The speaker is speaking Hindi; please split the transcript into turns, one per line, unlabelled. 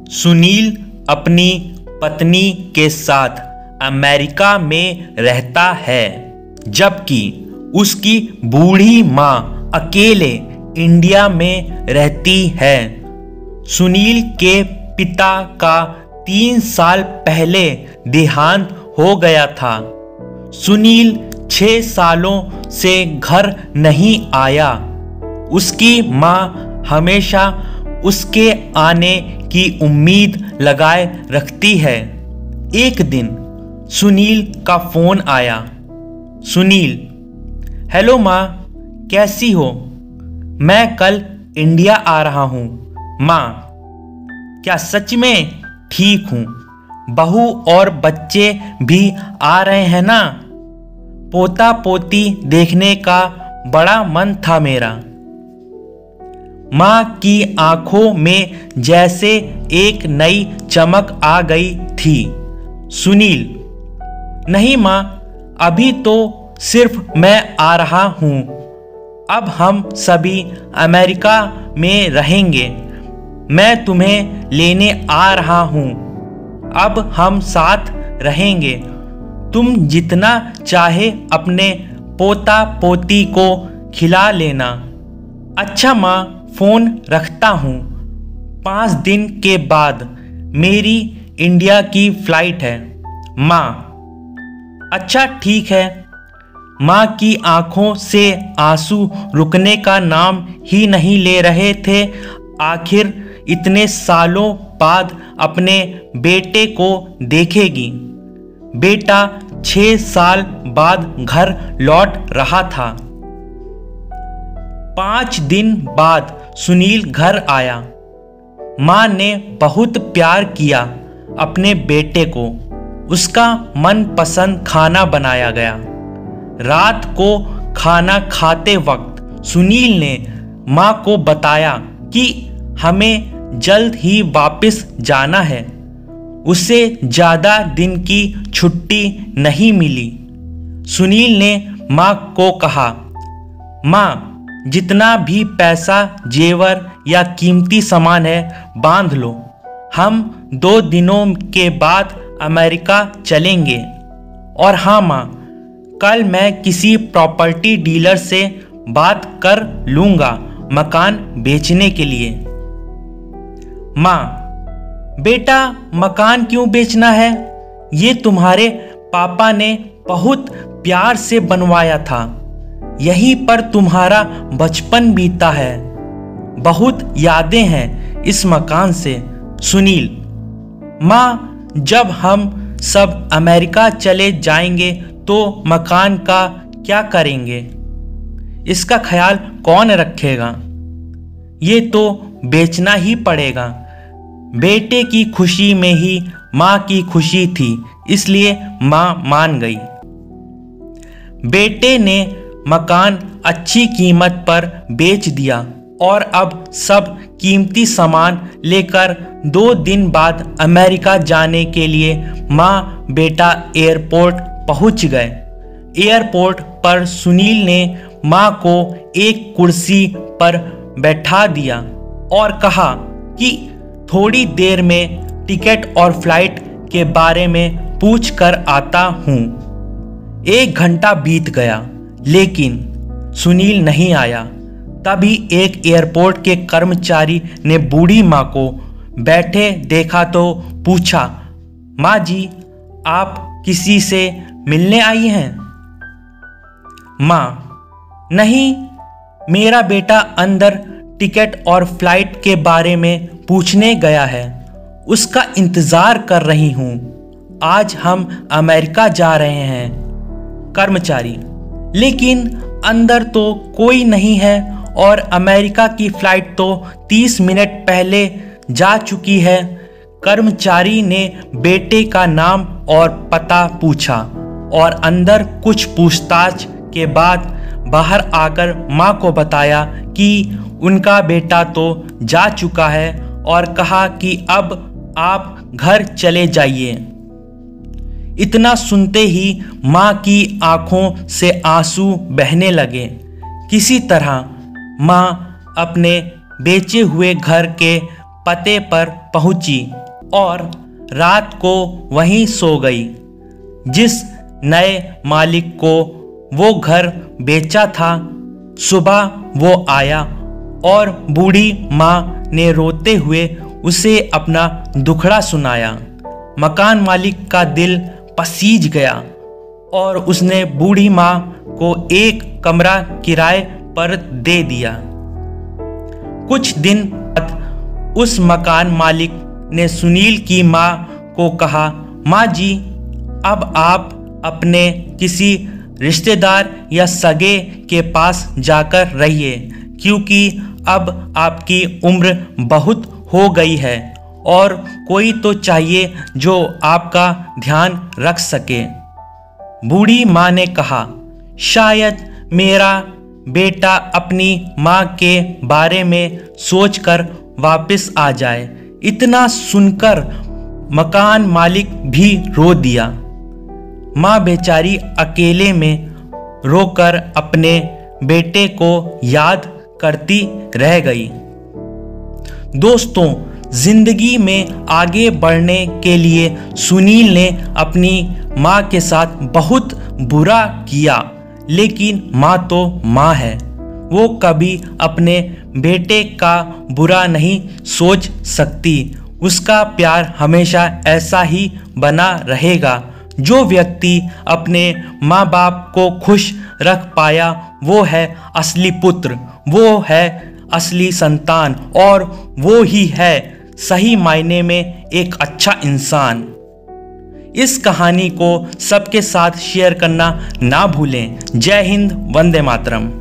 सुनील अपनी पत्नी के साथ अमेरिका में रहता है, जबकि उसकी बूढ़ी माँ अकेले इंडिया में रहती है। सुनील के पिता का 3 साल पहले देहांत हो गया था। सुनील 6 सालों से घर नहीं आया। उसकी माँ हमेशा उसके आने की उम्मीद लगाए रखती है। एक दिन सुनील का फोन आया। सुनील: हेलो माँ, कैसी हो? मैं कल इंडिया आ रहा हूँ। माँ: क्या सच में? ठीक हूँ। बहू और बच्चे भी आ रहे हैं ना? पोता पोती देखने का बड़ा मन था मेरा। माँ की आंखों में जैसे एक नई चमक आ गई थी। सुनील: नहीं माँ, अभी तो सिर्फ मैं आ रहा हूँ। अब हम सभी अमेरिका में रहेंगे। मैं तुम्हें लेने आ रहा हूँ। अब हम साथ रहेंगे। तुम जितना चाहे अपने पोता पोती को खिला लेना। अच्छा माँ, फोन रखता हूँ। 5 दिन के बाद मेरी इंडिया की फ्लाइट है। माँ: अच्छा ठीक है। माँ की आंखों से आंसू रुकने का नाम ही नहीं ले रहे थे। आखिर इतने सालों बाद अपने बेटे को देखेगी। बेटा 6 साल बाद घर लौट रहा था। 5 दिन बाद सुनील घर आया। माँ ने बहुत प्यार किया अपने बेटे को। उसका मनपसंद खाना बनाया गया। रात को खाना खाते वक्त सुनील ने माँ को बताया कि हमें जल्द ही वापस जाना है। उसे ज़्यादा दिन की छुट्टी नहीं मिली। सुनील ने माँ को कहा, माँ, जितना भी पैसा, जेवर या कीमती सामान है बांध लो। हम 2 दिनों के बाद अमेरिका चलेंगे। और हाँ माँ, कल मैं किसी प्रॉपर्टी डीलर से बात कर लूँगा मकान बेचने के लिए। माँ: बेटा, मकान क्यों बेचना है? ये तुम्हारे पापा ने बहुत प्यार से बनवाया था। यहीं पर तुम्हारा बचपन बीता है। बहुत यादें हैं इस मकान से। सुनील: माँ, जब हम सब अमेरिका चले जाएंगे तो मकान का क्या करेंगे? इसका ख्याल कौन रखेगा? ये तो बेचना ही पड़ेगा। बेटे की खुशी में ही माँ की खुशी थी, इसलिए माँ मान गई। बेटे ने मकान अच्छी कीमत पर बेच दिया और अब सब कीमती सामान लेकर 2 दिन बाद अमेरिका जाने के लिए माँ बेटा एयरपोर्ट पहुँच गए। एयरपोर्ट पर सुनील ने माँ को एक कुर्सी पर बैठा दिया और कहा कि थोड़ी देर में टिकट और फ्लाइट के बारे में पूछ कर आता हूँ। 1 घंटा बीत गया, लेकिन सुनील नहीं आया। तभी एक एयरपोर्ट के कर्मचारी ने बूढ़ी माँ को बैठे देखा तो पूछा, माँ जी, आप किसी से मिलने आई हैं? माँ: नहीं, मेरा बेटा अंदर टिकट और फ्लाइट के बारे में पूछने गया है। उसका इंतज़ार कर रही हूँ। आज हम अमेरिका जा रहे हैं। कर्मचारी: लेकिन अंदर तो कोई नहीं है और अमेरिका की फ्लाइट तो 30 मिनट पहले जा चुकी है। कर्मचारी ने बेटे का नाम और पता पूछा और अंदर कुछ पूछताछ के बाद बाहर आकर माँ को बताया कि उनका बेटा तो जा चुका है और कहा कि अब आप घर चले जाइए। इतना सुनते ही माँ की आंखों से आंसू बहने लगे। किसी तरह माँ अपने बेचे हुए घर के पते पर पहुंची और रात को वहीं सो गई। जिस नए मालिक को वो घर बेचा था, सुबह वो आया और बूढ़ी माँ ने रोते हुए उसे अपना दुखड़ा सुनाया। मकान मालिक का दिल पसीज गया और उसने बूढ़ी माँ को एक कमरा किराए पर दे दिया। कुछ दिन बाद उस मकान मालिक ने सुनील की माँ को कहा, माँ जी, अब आप अपने किसी रिश्तेदार या सगे के पास जाकर रहिए, क्योंकि अब आपकी उम्र बहुत हो गई है और कोई तो चाहिए जो आपका ध्यान रख सके। बूढ़ी माँ ने कहा, शायद मेरा बेटा अपनी माँ के बारे में सोचकर वापस आ जाए। इतना सुनकर मकान मालिक भी रो दिया। माँ बेचारी अकेले में रोकर अपने बेटे को याद करती रह गई। दोस्तों, जिंदगी में आगे बढ़ने के लिए सुनील ने अपनी माँ के साथ बहुत बुरा किया, लेकिन माँ तो माँ है। वो कभी अपने बेटे का बुरा नहीं सोच सकती। उसका प्यार हमेशा ऐसा ही बना रहेगा। जो व्यक्ति अपने माँ बाप को खुश रख पाया, वो है असली पुत्र, वो है असली संतान, और वो ही है सही मायने में एक अच्छा इंसान। इस कहानी को सबके साथ शेयर करना ना भूलें। जय हिंद, वंदे मातरम।